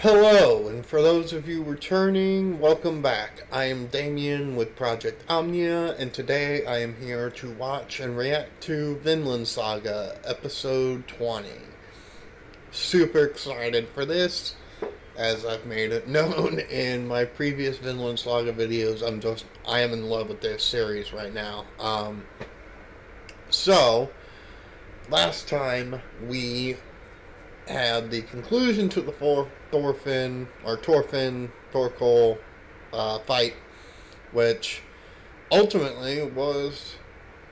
Hello, and for those of you returning, welcome back. I am Damien with Project Omnia, and today I am here to watch and react to Vinland Saga, episode 20. Super excited for this, as I've made it known in my previous Vinland Saga videos. I am in love with this series right now. So, last time we had the conclusion to the Torfin fight, which ultimately was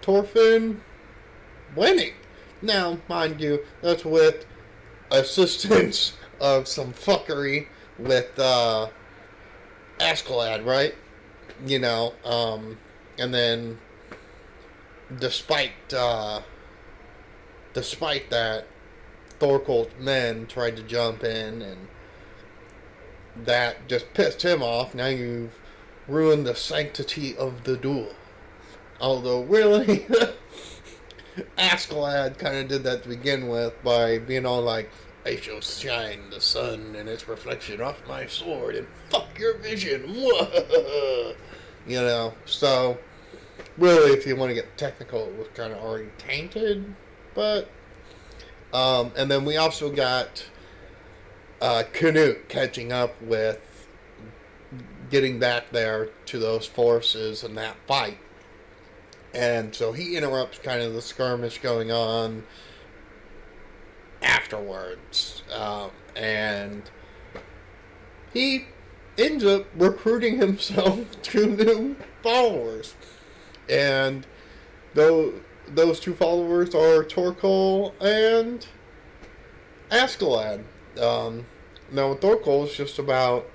Torfin winning. Now, mind you, that's with assistance of some fuckery with Askeladds, right? You know, and then despite despite that, Thorkel's men tried to jump in, and that just pissed him off. Now you've ruined the sanctity of the duel. Although, really, Askeladd kind of did that to begin with by being all like, I shall shine the sun and its reflection off my sword and fuck your vision. You know, so really, if you want to get technical, it was kind of already tainted, but and then we also got Canute catching up with getting back there to those forces in that fight. And so he interrupts kind of the skirmish going on afterwards. And he ends up recruiting himself 2 new followers. And those 2 followers are Torkel and Askeladds. Now, Torkel is just about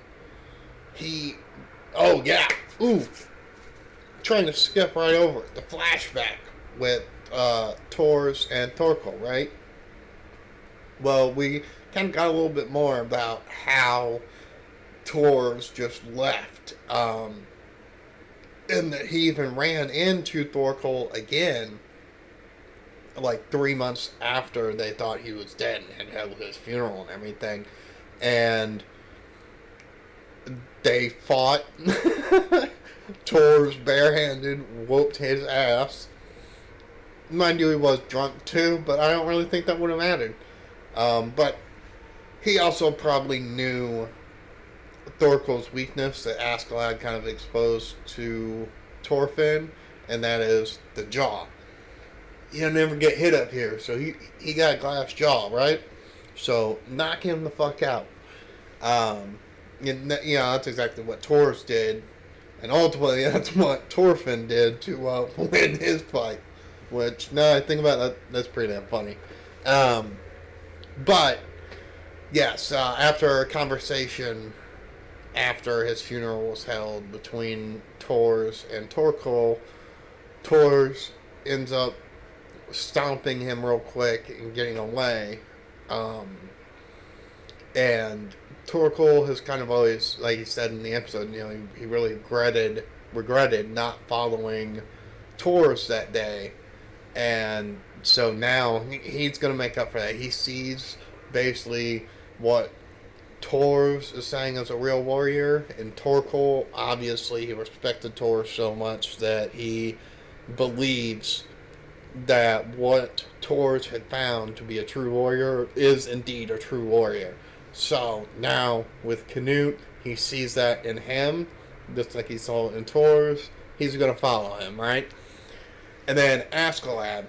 oh yeah, trying to skip right over it. The flashback with Tors and Torkel, right? Well, we kind of got a little bit more about how Tors just left, and that he even ran into Torkel again like 3 months after they thought he was dead and had held his funeral and everything. And they fought. Tors barehanded whooped his ass. Mind you, he was drunk too, but I don't really think that would have mattered. But he also probably knew Thorkel's weakness that Askeladd kind of exposed to Thorfinn, and that is the jaw. He'll never get hit up here, so he got a glass jaw, right? So knock him the fuck out. That's exactly what Tors did, and ultimately that's what Thorfinn did to win his fight. Which, now I think about that, that's pretty damn funny. But yes, after a conversation after his funeral was held between Tors and Torkel, Tors ends up stomping him real quick and getting away. And Torkel has kind of always, like he said in the episode, he really regretted not following Tors that day. And so now he's going to make up for that. He sees basically what Tors is saying as a real warrior, and Torkel, obviously, he respected Tors so much that he believes that what Tors had found to be a true warrior is indeed a true warrior. So now with Canute, he sees that in him, just like he saw it in Tors. He's going to follow him, right? And then Askeladds,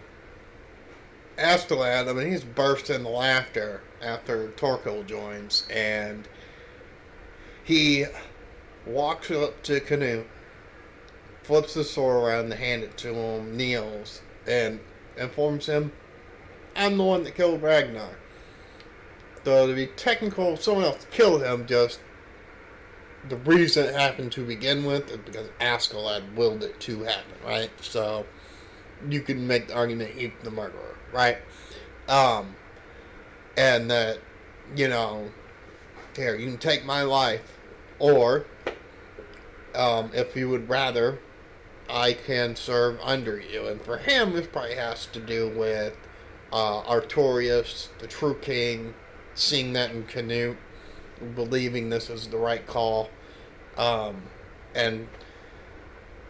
I mean, he's burst into laughter after Torkel joins, and he walks up to Canute, flips the sword around to hand it to him, kneels, and informs him, I'm the one that killed Ragnar. Though to be technical, someone else killed him, just the reason it happened to begin with is because Askeladds willed it to happen, right? So you can make the argument he's the murderer, right? And that, here, you can take my life, or if you would rather, I can serve under you. And for him, this probably has to do with Artorias, the true king, seeing that in Canute, believing this is the right call. And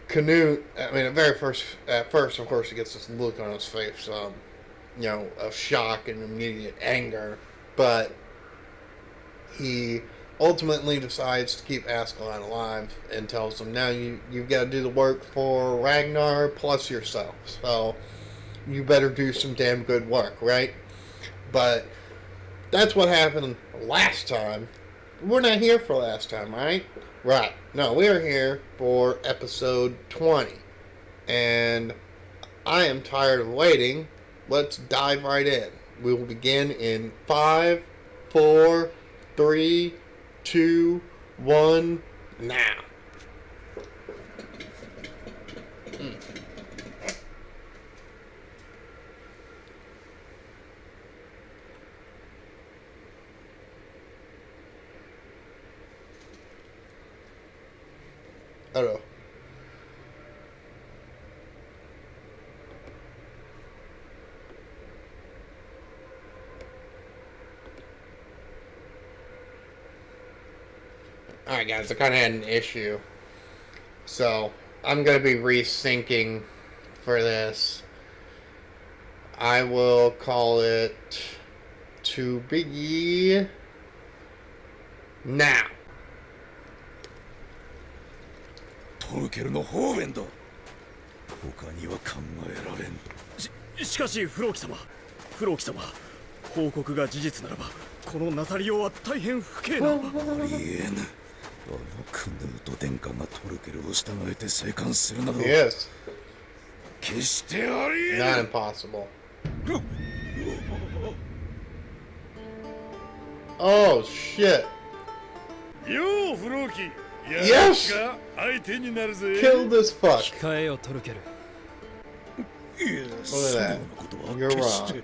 Canute, I mean, at first, of course, he gets this look on his face, of shock and immediate anger, but he ultimately decides to keep Askeladd alive and tells him, now you've got to do the work for Ragnar plus yourself, so you better do some damn good work, right? But that's what happened last time. We're not here for last time, right? Right. No, we are here for episode 20. And I am tired of waiting. Let's dive right in. We will begin in 5, 4, 3, 2, 1, now. Hello. Alright guys, I kind of had an issue. So, I'm going to be resyncing for this. I will call it to be now. トルケルの方便だ。他には考えられん。しかしフローキ様、報告が事実ならばこのナタリオは大変不敬な。ありえぬ。クヌート殿下がトルケルを従えて生還するなど。Yes. 決してありえぬ。 Not impossible. Oh shit. Yo, フローキ。 Yes! Kill this fuck. Look at that. You're wrong.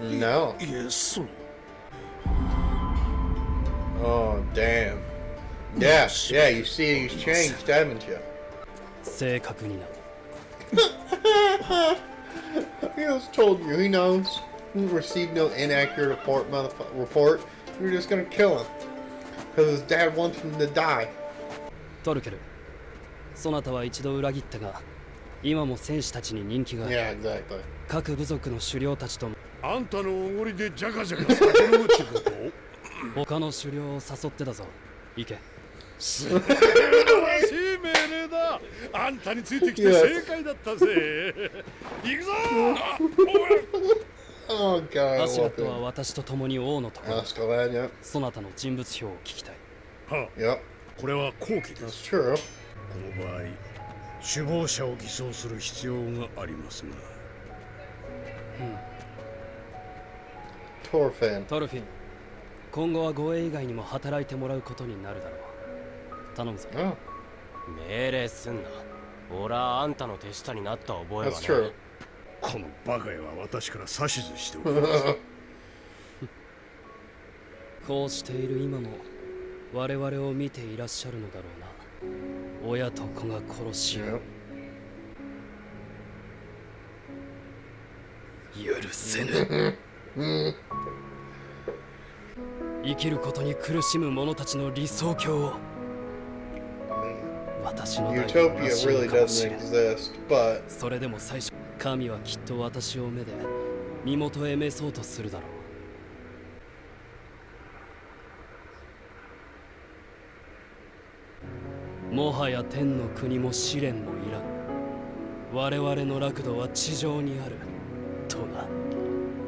No. Oh, damn. Yeah, you see he's changed, haven't you? He just told you, he knows. He received no inaccurate report. You're just gonna kill him. Because his dad wants him to die. トルケル、そなたは一度裏切ったが、今も戦士たちに人気がある。Yeah, exactly. 各部族の首領たちとあんたのおごりでジャカジャカされるってこと？他の首領を誘ってだぞ。行け。素晴らしい命令だ。あんたについてきて正解だったぜ。行くぞ。Oh god. アシュラッドは私と共に王のところ。 Askeladds, yep. そなたの人物評を聞きたい。はあ、Yep. これは好機で That's す。 true. この場合、首謀者を偽装する必要がありますが。Torfin. トルフィン、今後は護衛以外にも働いてもらうことになるだろう。頼むぞ。Oh, 命令すんな。俺はあんたの手下になった覚えは that's ね true. このバカ屋は私から指図しておきます。こうしている今も我々を見ていらっしゃるのだろうな。親と子が殺し合う。許せぬ。生きることに苦しむ者たちの理想郷を。私の代に Utopia 成し really 得るかもし doesn't れない。 exist, but それでも最初、神はきっと私を目で身元へ召そうとするだろう。もはや天の国も試練もいらぬ。我々の楽土は地上にある。とな。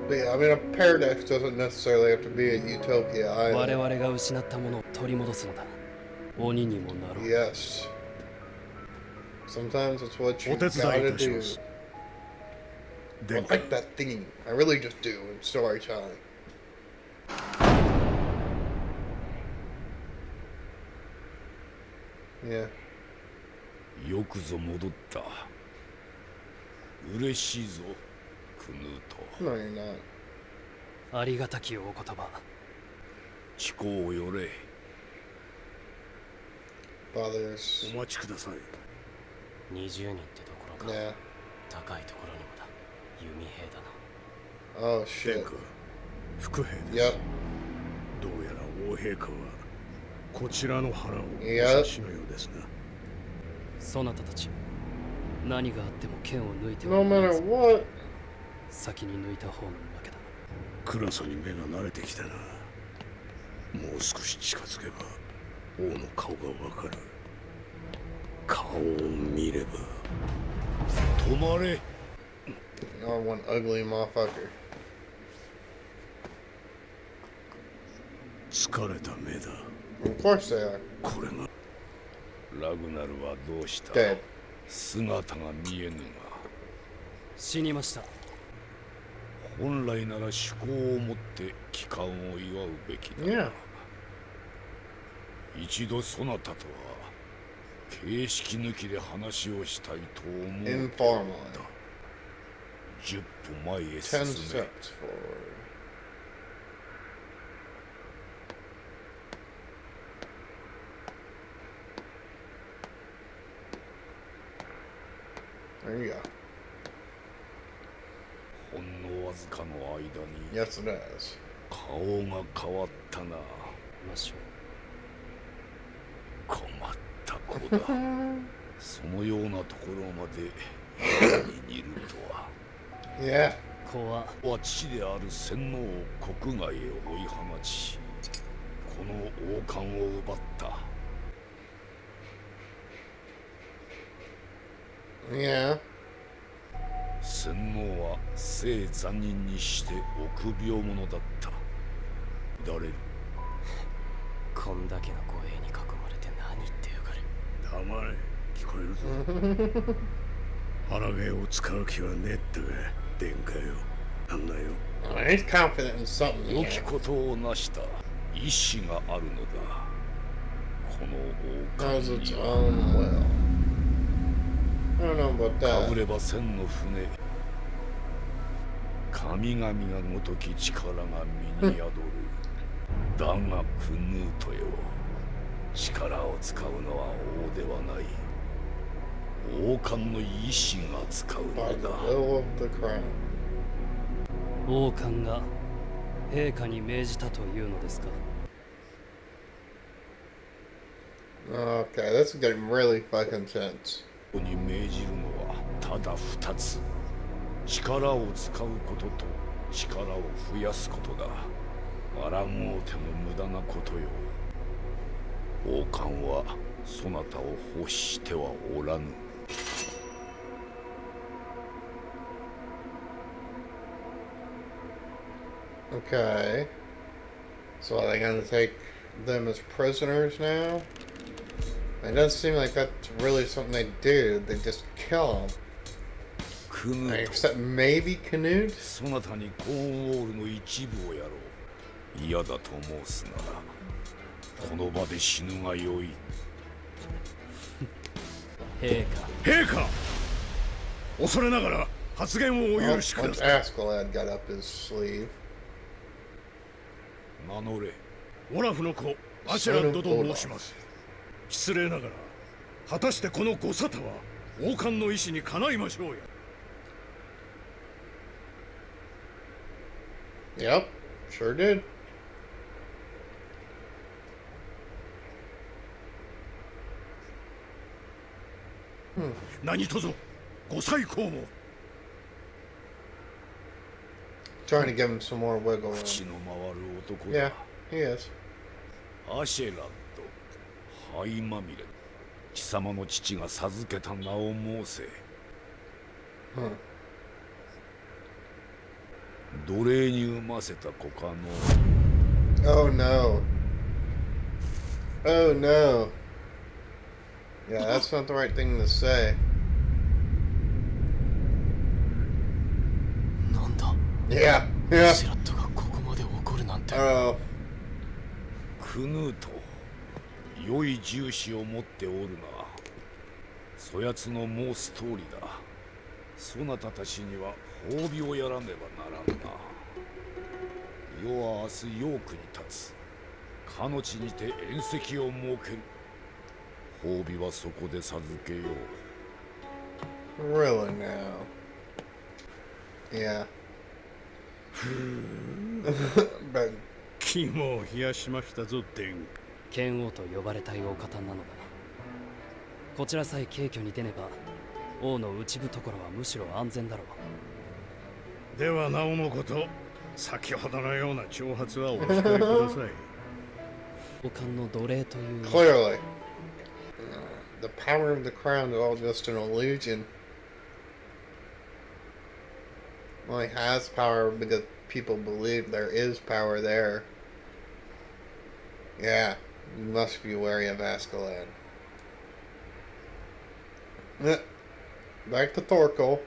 yeah, I mean, a paradise doesn't necessarily have to be a utopia 我 either. 々が失ったものを取り戻すのだ。鬼にもなろう。 Yes. Sometimes it's what you お手伝い gotta いたし do. ます I 殿下、 like that theme. I really just do in storytelling. Yeah. よくぞ戻った。嬉しいぞ、クヌート。 No, you're not. ありがたきお言葉。地高をよれ。 Father's. お待ちください。20人ってところか。 Yeah. 兵だな。Oh shit. 副兵です。 Yep. どうやら王陛下はこちらの腹をおいや察しのようですな。そなたたち、何があっても剣を抜いては No なら matter ず、 what. 先に抜いた方の負けだ。暗さに目が慣れてきたな。もう少し近づけば王の顔がわかる。顔を見れば。止まれ。 Oh, one ugly motherfucker. 疲れた目だ。 Of course they are. これがラグナルはどうした。 Dead. 姿が見えぬが。死にました。本来なら趣向を持って帰還を祝うべきだ。 Yeah. 一度そなたとは形式抜きで話をしたいと思う。 Informally. 10歩前へ 10進 steps め。 forward. There you go. ほんのわずかの間に Yes, it is. 顔が変わったな。ましょ困った子だ。そのようなところまで家に似るとは。 Yeah. う。子はは父である洗脳を国外へ追い放ち、この王冠を奪った。 Yeah. 洗脳は生残忍にして臆病者だった。誰る。こんだけの護衛に囲まれて何言ってやがる。黙れ、聞こえるぞ。腹毛を使う気はねえってが、殿下よ。なんだよ。 Oh, he's confident in something 良 here. きことを成した意志があるのだ。この王 Knows 冠 its には own will. I don't know about かぶ that. れば千の船。神々がごとき力が身に宿る。だがクヌートよ、力を使うのは王ではない。王冠の意志が使う By の the だ。 will of the crown. 王冠が陛下に命じたというのですか。 Okay, this is getting really fucking tense. ここに命じるのはただ二つ。力を使うことと力を増やすことだ。あらもうても無駄なことよ。王冠はそなたを欲してはおらぬ。 Okay. So are they gonna take them as prisoners now? It doesn't seem like that's really something they do. They just kill them. クヌート、 Except maybe Canute? そなたにコーンウォールの一部をやろう。嫌だと申すならこの場で死ぬがよい。陛下、陛下、恐れながら発言をお Oh, 許しくだ once さい。 Askeladds got up his sleeve. 名乗れ。オラフの子アシェラッドと申します。失礼ながら果たしてこのご沙汰は王冠の意志にかないましょうや。 Yep, sure did. 何とぞご再考も。 Trying to give him some more wiggle 口 room. の回る男 Yeah, だ。 he is. アシェラッド、灰まみれ。貴様の父が授けた名を申せ。 Hmm. 奴隷に産ませた子かの。 Oh no. Oh no. Yeah, that's not the right thing to say. なんだ。 Yeah, yeah. シラットがここまで怒るなんて。 Oh, クヌート、良い重視を持っておるな。そやつの申す通りだ。そなたたちには褒美をやらねばならんな。世は明日ヨークに立つ。かの地にて宴席を設ける。褒美はそこで授けよう。 really now. Yeah. But 肝を冷やしましたぞデン。剣王と呼ばれたいお方なのだ。こちらさえ軽挙に出ねば王の内部ところはむしろ安全だろう。ではなおのこと、先ほどのような挑発はお控えください。王冠の奴隷という clearly, the power of the crown is all just an illusion. Well, he has power because people believe there is power there. Yeah, you must be wary of Askelad. Back to Thorkel.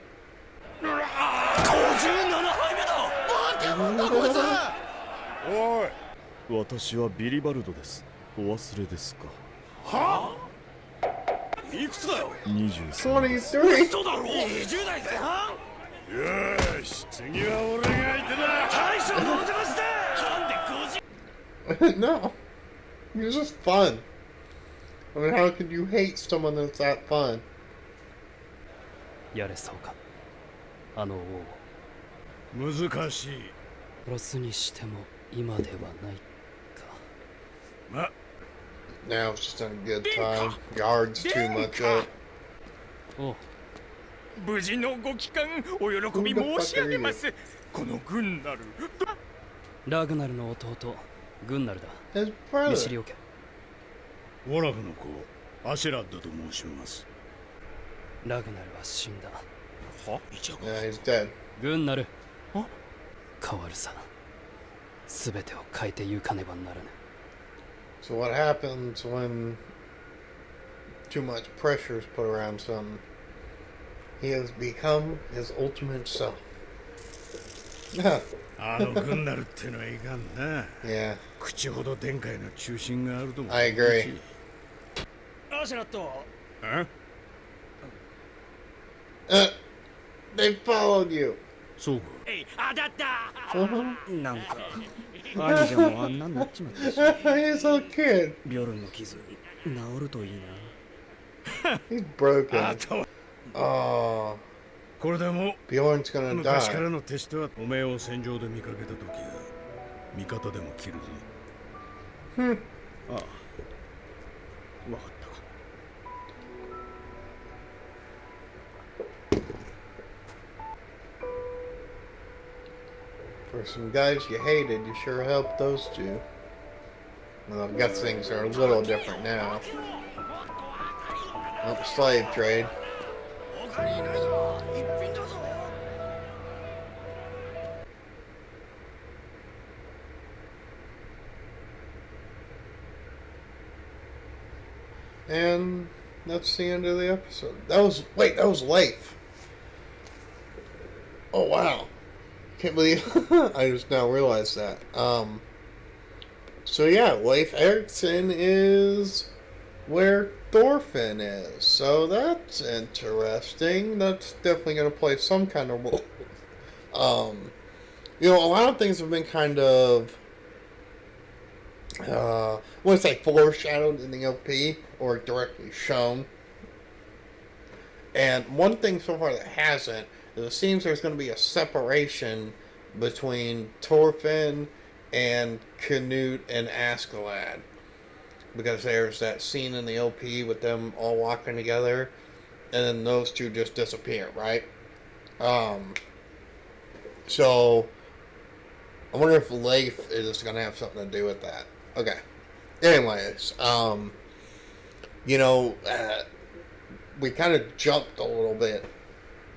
おい、私はビリバルドです。お忘れですか。いくつだよ。23です。23! そうだろう。20代前半。よし、次は俺が相手だ。大将のお邪魔して。なんで No. It's just fun. I mean, how could you hate someone that's that fun? やれそうか、あの王を。難しい。殺すにしても今ではないか。ま、 Now it's just a good time. Guards too much up. おう、無事のご帰還お喜び申し上げます。この軍なるラグナルの弟グンナルだ。 His 見 brother. 知りおけ。オラフの子アシェラッドと申します。ラグナルは死んだ。は？ Yeah, he's dead. グンナル、変わるさ。すべてを変えてゆかねばならぬ。 So what happens when too much pressure is put around something? He has become his ultimate self. あの軍なるってのはいかんな。Yeah, 口ほど殿下への中心があるとも。 I agree. アシュラット。え？ They followed you. そうか。なんか兄者もあんなになっちまったし、 He's a kid. ビョルンの傷治るといいな。 He's broken. あとは Oh, これでも Bjorn's gonna 昔から die. の手下はおめえを戦場で見かけた時は味方でも切るぞ。ああ、わかった。 For some guys you hated, you sure helped those two. Well, I guess things are a little different now. Oh, slave trade. And that's the end of the episode. That was Leif. Oh wow. Can't believe I just now realized that. So yeah, Leif Erikson is where Thorfinn is. So that's interesting. That's definitely going to play some kind of role. A lot of things have been kind of, I want to say foreshadowed in the OP or directly shown. And one thing so far that hasn't, it seems there's going to be a separation between Thorfinn and Canute and Askelad. Because there's that scene in the OP with them all walking together, and then those two just disappear, right? So, I wonder if Leif is going to have something to do with that. Okay. Anyways, we kind of jumped a little bit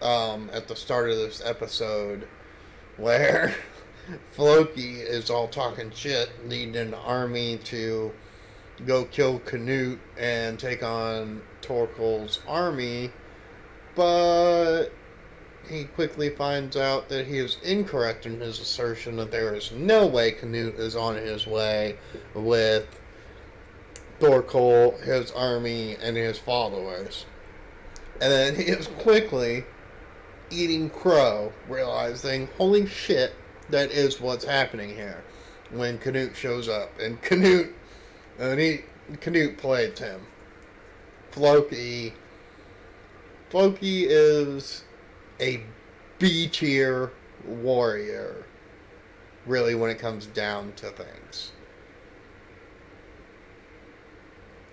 at the start of this episode where Floki is all talking shit, leading an army to go kill Canute and take on Torkel's army, but he quickly finds out that he is incorrect in his assertion that there is no way Canute is on his way with Thorkel, his army, and his followers. And then he is quickly eating crow, realizing, holy shit, that is what's happening here. When Canute shows up. And Canute played him. Floki is a B tier warrior, really, when it comes down to things.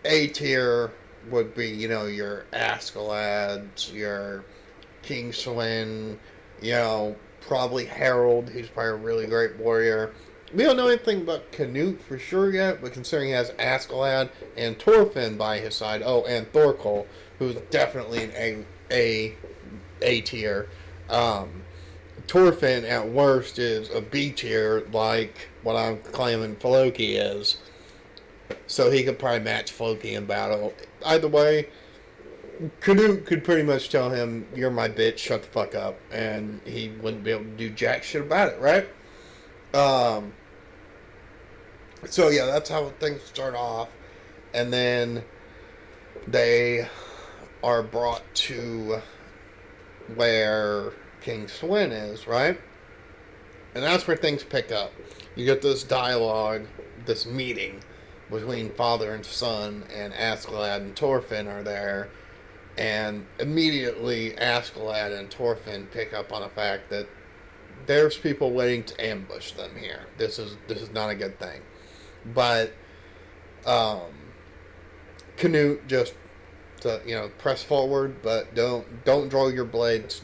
A tier would be, you know, your Askeladds, your King Sweyn, you know, probably Harold. He's probably a really great warrior. We don't know anything about Canute for sure yet, but considering he has Askeladd and Thorfinn by his side, oh, and Thorkel, who's definitely an A tier. Thorfinn at worst is a B tier, like what I'm claiming Floki is. So he could probably match Floki in battle. Either way, Canute could pretty much tell him, "You're my bitch, shut the fuck up," and he wouldn't be able to do jack shit about it, right? So yeah, that's how things start off, and then they are brought to where King Sweyn is, right? And that's where things pick up. You get this dialogue, this meeting between father and son, and Askeladd and Thorfinn are there, and immediately Askeladd and Thorfinn pick up on the fact that there's people waiting to ambush them here. This is not a good thing. But Canute just press forward, but don't draw your blades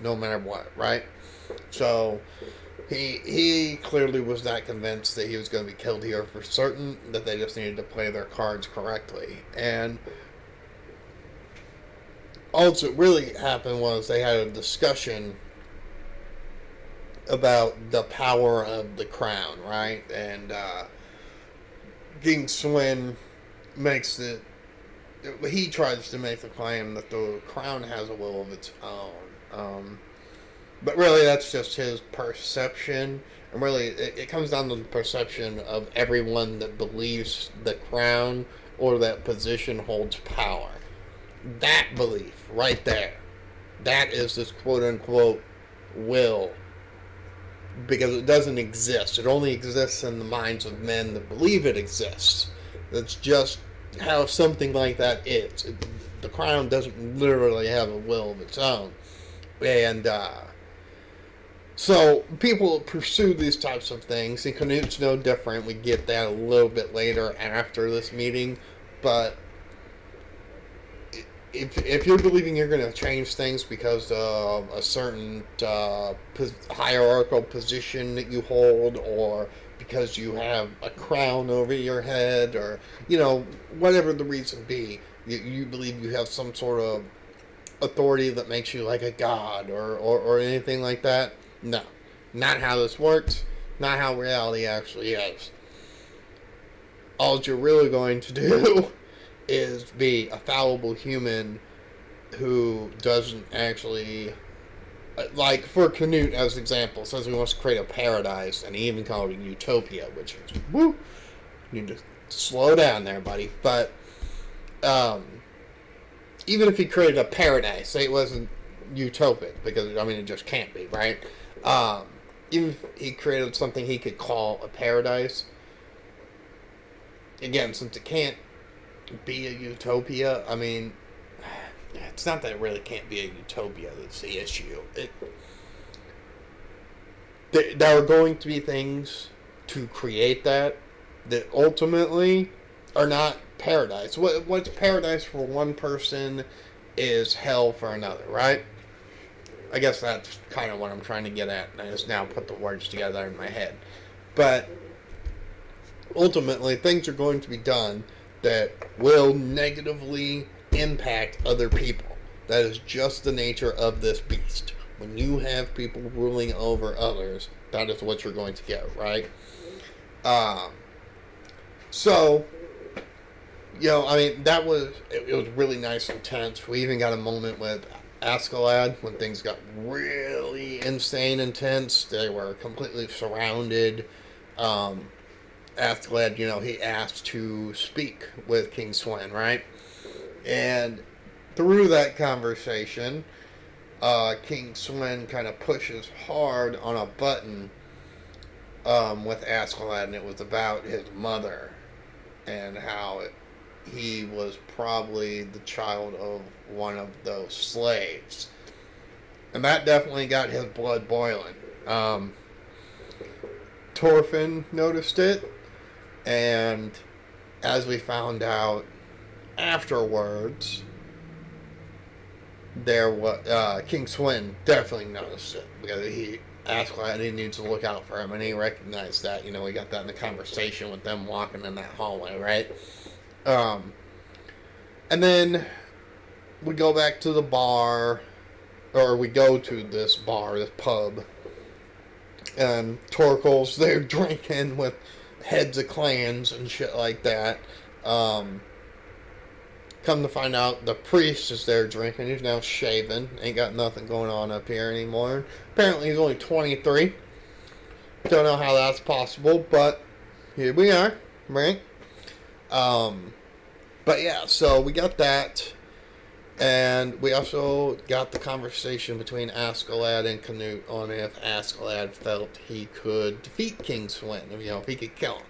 no matter what, right? So he clearly was not convinced that he was going to be killed here for certain, that they just needed to play their cards correctly. And all that really happened was they had a discussion about the power of the crown, right? And King Sweyn makes he tries to make the claim that the crown has a will of its own. But really, that's just his perception. And really, it comes down to the perception of everyone that believes the crown or that position holds power. That belief right there, that is this quote-unquote will. Because it doesn't exist. It only exists in the minds of men that believe it exists. That's just how something like that is. The crown doesn't literally have a will of its own. And so people pursue these types of things, and Canute's no different. We get that a little bit later after this meeting. But if you're believing you're going to change things because of a certain hierarchical position that you hold, or because you have a crown over your head, or whatever the reason be, you believe you have some sort of authority that makes you like a god or anything like that. No, not how this works, not how reality actually is. All you're really going to do is be a fallible human who doesn't actually, like for Canute as an example, says he wants to create a paradise, and he even called it utopia, which is, woo, you need to slow down there, buddy. But even if he created a paradise, say it wasn't utopic, because it just can't be, right? Even if he created something he could call a paradise, again, since it can't be a utopia, it's not that it really can't be a utopia that's the issue. There are going to be things to create that ultimately are not paradise. What's paradise for one person is hell for another, right? I guess that's kind of what I'm trying to get at, and I just now put the words together in my head. But ultimately, things are going to be done that will negatively impact other people. That is just the nature of this beast. When you have people ruling over others, that is what you're going to get, right? So, that was, it was really nice and tense. We even got a moment with Askeladd when things got really insane and tense. They were completely surrounded. Askeladds, he asked to speak with King Sweyn, right? And through that conversation, King Sweyn kind of pushes hard on a button with Askeladds, and it was about his mother and how he was probably the child of one of those slaves. And that definitely got his blood boiling. Thorfinn noticed it, and as we found out afterwards, King Sweyn definitely noticed it because Askeladds needs to look out for him, and he recognized that. We got that in the conversation with them walking in that hallway, right? And then we go back to the bar, or we go to this bar, this pub, and Torkel's there drinking with heads of clans and shit like that. Come to find out, the priest is there drinking. He's now shaven. Ain't got nothing going on up here anymore. Apparently he's only 23. Don't know how that's possible, but here we are, right? But yeah, so we got that. And we also got the conversation between Askeladd and Canute on if Askeladd felt he could defeat King Sweyn, if he could kill him.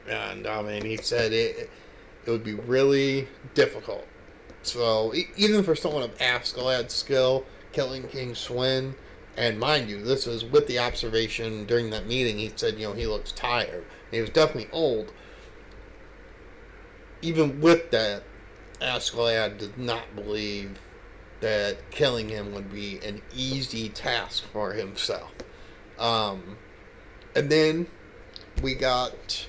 And, he said it would be really difficult. So, even for someone of Askeladd's skill, killing King Sweyn, and mind you, this is with the observation during that meeting, he said, he looks tired. He was definitely old. Even with that, Askeladds did not believe that killing him would be an easy task for himself. And then we got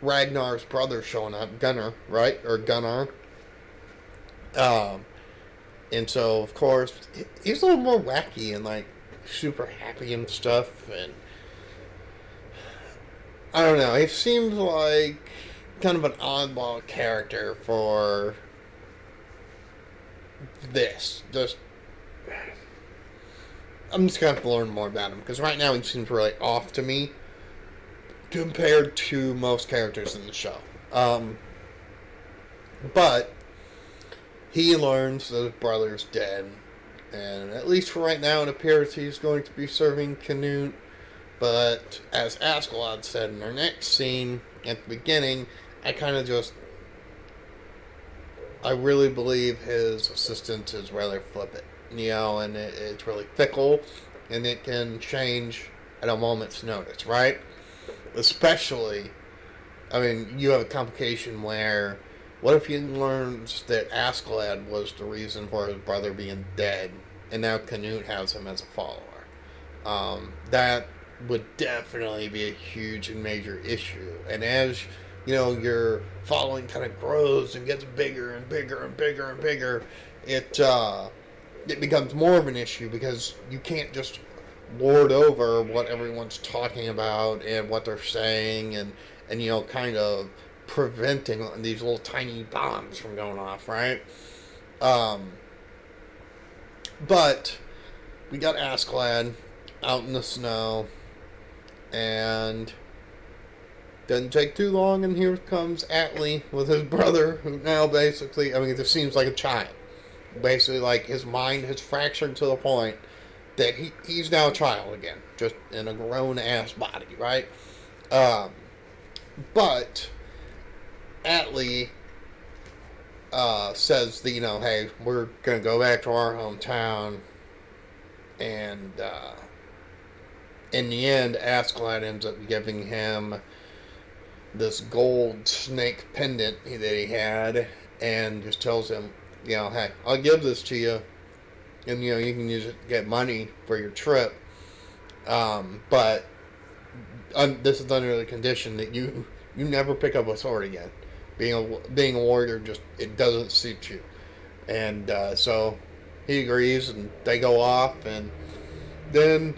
Ragnar's brother showing up, Gunnar, right? Or Gunnar. And so, of course, he's a little more wacky and, super happy and stuff. And I don't know. He seems like kind of an oddball character for this. I'm just going to have to learn more about him, because right now he seems really off to me compared to most characters in the show. But he learns that his brother's dead, and at least for right now it appears he's going to be serving Canute. But as Askeladds said in our next scene at the beginning, I really believe his assistant is rather flippant, and it's really fickle, and it can change at a moment's notice, right? Especially, you have a complication where, what if he learns that Askeladd was the reason for his brother being dead, and now Canute has him as a follower? That would definitely be a huge and major issue. And as your following kind of grows and gets bigger and bigger and bigger and bigger, it becomes more of an issue, because you can't just lord over what everyone's talking about and what they're saying, and kind of preventing these little tiny bombs from going off, right? But we got Askeladds out in the snow, and doesn't take too long, and here comes Atli with his brother, who now basically, it just seems like a child. Basically, his mind has fractured to the point that he's now a child again, just in a grown-ass body, right? But Atli says that, hey, we're going to go back to our hometown, and in the end, Askeladd ends up giving him this gold snake pendant that he had, and just tells him, hey, I'll give this to you, and you can use it to get money for your trip, but this is under the condition that you never pick up a sword again. Being a warrior, it doesn't suit you. And so he agrees, and they go off, and then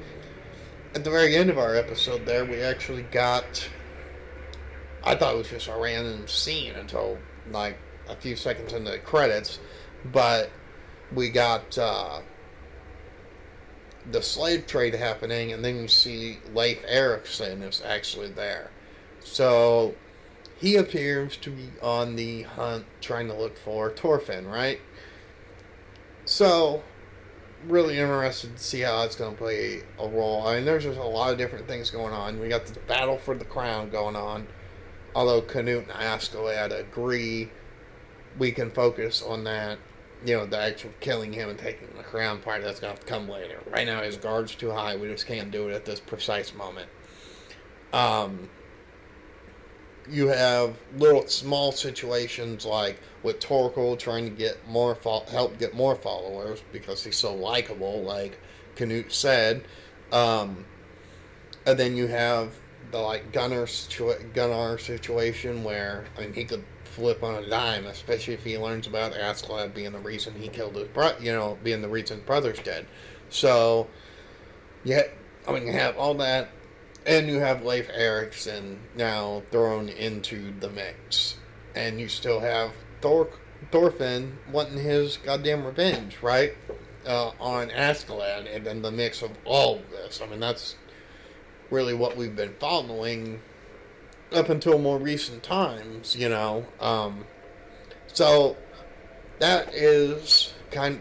at the very end of our episode there, we actually got, I thought it was just a random scene until a few seconds into the credits, but we got the slave trade happening, and then you see Leif Erikson is actually there. So he appears to be on the hunt trying to look for Thorfinn, right? So really interested to see how it's going to play a role. There's just a lot of different things going on. We got the battle for the crown going on. Although Canute and Askeladd agree we can focus on that the actual killing him and taking the crown part, that's going to come later. Right now, his guard's too high. We just can't do it at this precise moment. You have little small situations like with Torkel trying to get help get more followers because he's so likable, like Canute said. And then you have the Gunnar situation where, I mean, he could flip on a dime, especially if he learns about Askeladd being the reason he killed his brother, being the reason his brother's dead. So, yeah, I mean, you have all that, and you have Leif Erikson now thrown into the mix, and you still have Thorfinn wanting his goddamn revenge, right, on Askeladd, and then the mix of all of this. I mean, that's really what we've been following up until more recent times, so that is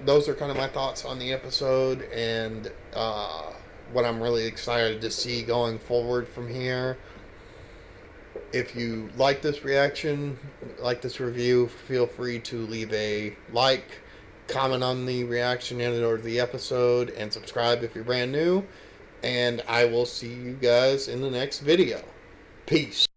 those are kind of my thoughts on the episode, and what I'm really excited to see going forward from here. If you like this reaction, like this review, feel free to leave a like, comment on the reaction and or the episode, and subscribe if you're brand new. And I will see you guys in the next video. Peace.